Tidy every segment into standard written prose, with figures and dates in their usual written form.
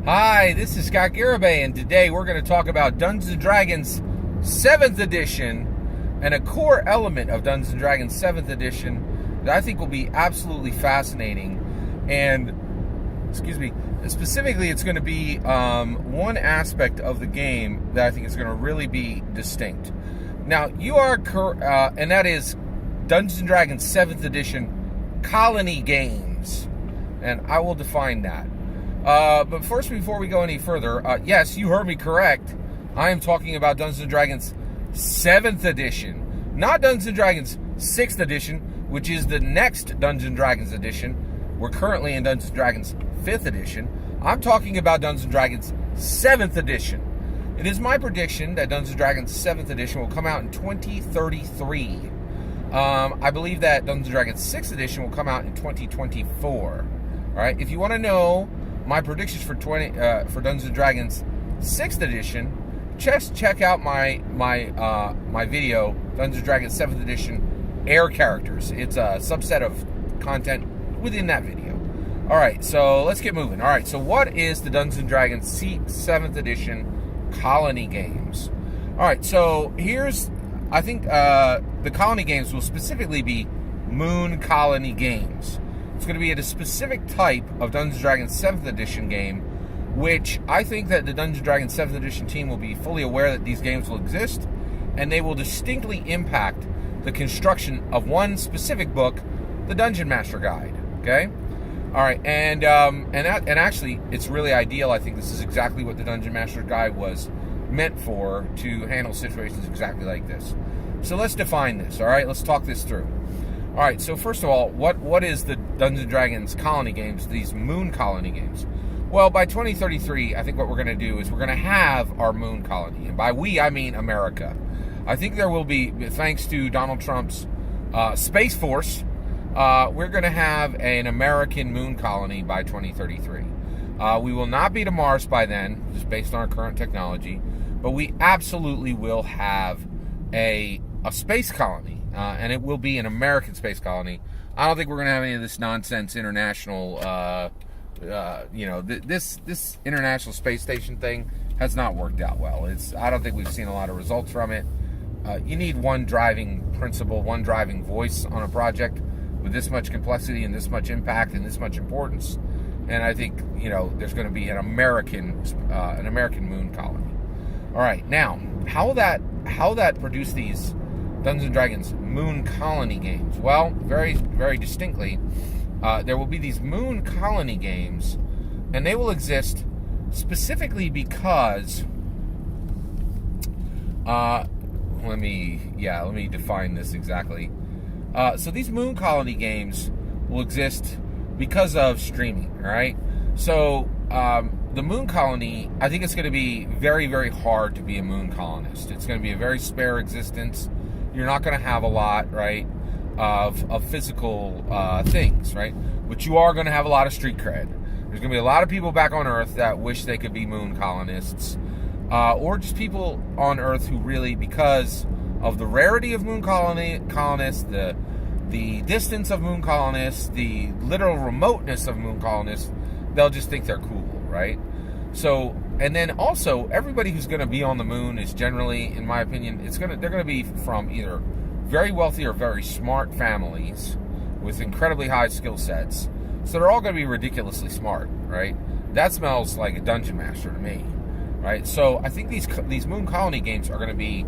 Hi, this is Scott Garibay, and today we're going to talk about Dungeons & Dragons 7th Edition and a core element of Dungeons & Dragons 7th Edition that I think will be absolutely fascinating. And, specifically it's going to be one aspect of the game that I think is going to really be distinct. Now, you are and that is Dungeons & Dragons 7th Edition Colony Games. And I will define that. But first, before we go any further, yes, you heard me correct. I am talking about Dungeons & Dragons 7th Edition. Not Dungeons & Dragons 6th Edition, which is the next Dungeons & Dragons edition. We're currently in Dungeons & Dragons 5th Edition. I'm talking about Dungeons & Dragons 7th Edition. It is my prediction that Dungeons & Dragons 7th Edition will come out in 2033. I believe that Dungeons & Dragons 6th Edition will come out in 2024. All right, if you want to know my predictions for Dungeons & Dragons 6th Edition, just check out my video, Dungeons & Dragons 7th Edition Air Characters. It's a subset of content within that video. All right, so let's get moving. All right, so what is the Dungeons & Dragons 7th Edition Colony Games? All right, so I think the Colony Games will specifically be Moon Colony Games. It's going to be a specific type of Dungeons & Dragons 7th Edition game, which I think that the Dungeons & Dragons 7th Edition team will be fully aware that these games will exist, and they will distinctly impact the construction of one specific book, the Dungeon Master Guide. Okay? All right, and actually, it's really ideal. I think this is exactly what the Dungeon Master Guide was meant for, to handle situations exactly like this. So let's define this, all right? Let's talk this through. All right, so first of all, what is the Dungeons & Dragons Colony Games, these Moon Colony Games? Well, by 2033, I think what we're going to do is we're going to have our Moon Colony. And by we, I mean America. I think there will be, thanks to Donald Trump's Space Force, we're going to have an American Moon Colony by 2033. We will not be to Mars by then, just based on our current technology, but we absolutely will have a space colony. And it will be an American space colony. I don't think we're going to have any of this nonsense international, this international space station thing has not worked out well. I don't think we've seen a lot of results from it. You need one driving principle, one driving voice on a project with this much complexity and this much impact and this much importance. And I think, there's going to be an American moon colony. All right, now, how will that produce these Dungeons & Dragons Moon Colony Games? Well, very, very distinctly, there will be these Moon Colony Games, and they will exist specifically because, let me define this exactly. So these Moon Colony Games will exist because of streaming, all right? So, the Moon Colony, I think it's going to be very, very hard to be a moon colonist. It's going to be a very spare existence. You're not going to have a lot, right, of physical things, right? But you are going to have a lot of street cred. There's going to be a lot of people back on Earth that wish they could be moon colonists, or just people on Earth who really, because of the rarity of moon colonists, the distance of moon colonists, the literal remoteness of moon colonists, they'll just think they're cool, right? So, and then also, everybody who's going to be on the moon is generally, in my opinion, they're going to be from either very wealthy or very smart families with incredibly high skill sets. So they're all going to be ridiculously smart, right? That smells like a dungeon master to me, right? So I think these Moon Colony Games are going to be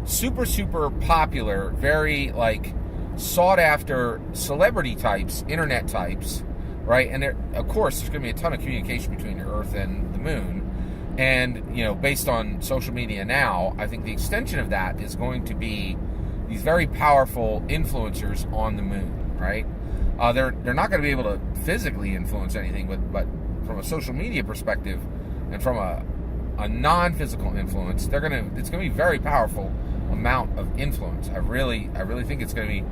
super, super popular, very, sought after celebrity types, internet types, right? And of course, there's going to be a ton of communication between Earth and the moon. And, based on social media now, I think the extension of that is going to be these very powerful influencers on the moon, right? They're not going to be able to physically influence anything, but from a social media perspective and from a non-physical influence, it's going to be a very powerful amount of influence. I really think it's going to be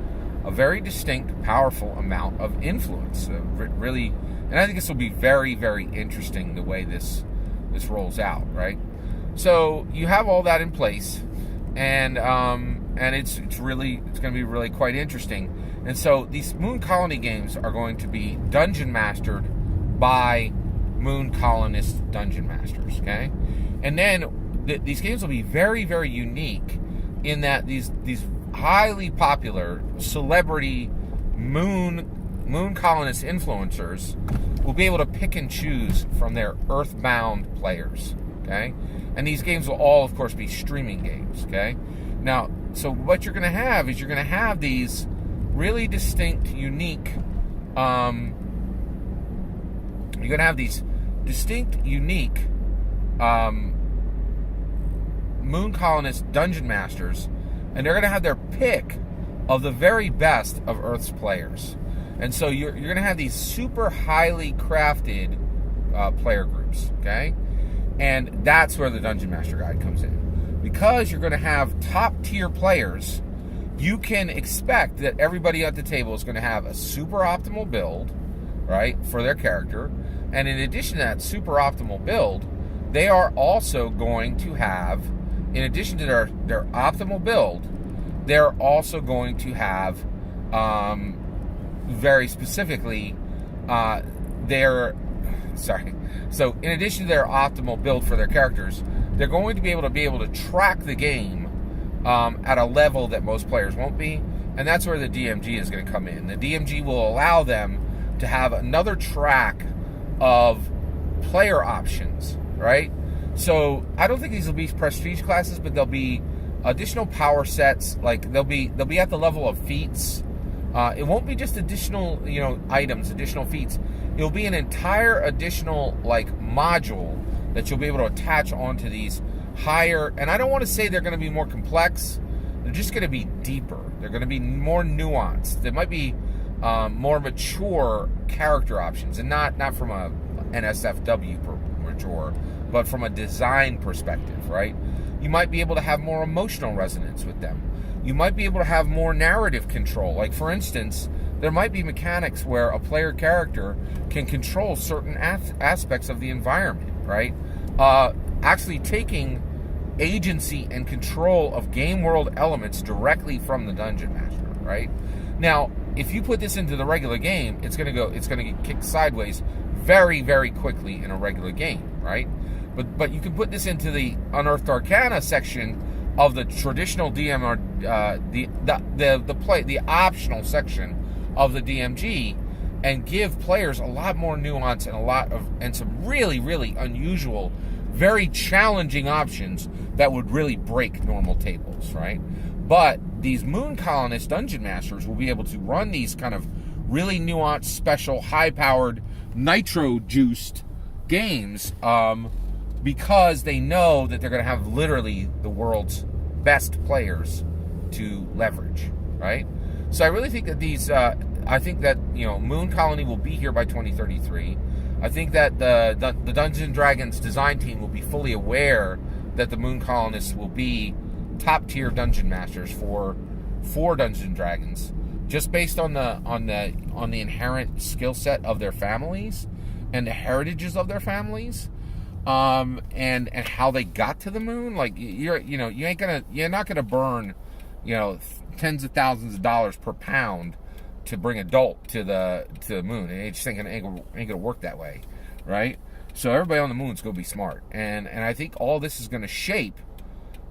a very distinct, powerful amount of influence. Really, and I think this will be very, very interesting the way this rolls out, right? So you have all that in place, and it's going to be really quite interesting. And so these Moon Colony Games are going to be dungeon mastered by Moon Colonist Dungeon Masters, okay? And then these games will be very, very unique in that these highly popular celebrity moon colonist influencers will be able to pick and choose from their earthbound players, okay? And these games will all, of course, be streaming games, okay? Now, so what you're going to have is you're going to have these really distinct, unique, you're going to have these distinct, unique moon colonist dungeon masters, and they're going to have their pick of the very best of Earth's players. And so you're going to have these super highly crafted player groups, okay? And that's where the Dungeon Master Guide comes in. Because you're going to have top-tier players, you can expect that everybody at the table is going to have a super optimal build, right, for their character. And in addition to that super optimal build, they are also going to have, in addition to their optimal build, they're also going to have, very specifically, so in addition to their optimal build for their characters, they're going to be able to track the game at a level that most players won't be, and that's where the DMG is going to come in. The DMG will allow them to have another track of player options, right? So I don't think these will be prestige classes, but they'll be additional power sets. Like they'll be at the level of feats. It won't be just additional, items, additional feats. It'll be an entire additional module that you'll be able to attach onto these higher. And I don't want to say they're going to be more complex. They're just going to be deeper. They're going to be more nuanced. They might be more mature character options, and not from a NSFW mature, but from a design perspective, right? You might be able to have more emotional resonance with them. You might be able to have more narrative control. Like, for instance, there might be mechanics where a player character can control certain aspects of the environment, right? Actually taking agency and control of game world elements directly from the Dungeon Master, right? Now, if you put this into the regular game, it's going to get kicked sideways very, very quickly in a regular game, right? But you can put this into the Unearthed Arcana section of the traditional DM, or the optional section of the DMG, and give players a lot more nuance and some really, really unusual, very challenging options that would really break normal tables, right? But these Moon Colonist Dungeon Masters will be able to run these kind of really nuanced, special, high-powered, nitro-juiced games because they know that they're going to have literally the world's best players to leverage, right? So I really think that Moon Colony will be here by 2033. I think that the Dungeons and Dragons design team will be fully aware that the Moon Colonists will be top-tier dungeon masters for Dungeons and Dragons, just based on the inherent skill set of their families and the heritages of their families, and how they got to the moon. Like, you're not gonna burn tens of thousands of dollars per pound to bring adult to the moon. And it's just ain't gonna work that way, right? So everybody on the moon's gonna be smart, and I think all this is gonna shape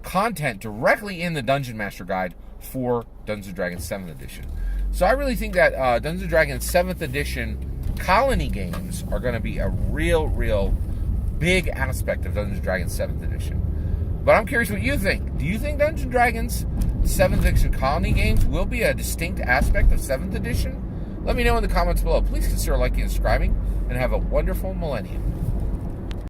content directly in the Dungeon Master Guide for Dungeons & Dragons 7th Edition. So I really think that Dungeons & Dragons 7th Edition colony games are going to be a real big aspect of Dungeons & Dragons 7th Edition. But I'm curious what you think. Do you think Dungeons & Dragons 7th Edition colony games will be a distinct aspect of 7th Edition? Let me know in the comments below. Please consider liking and subscribing, and have a wonderful millennium.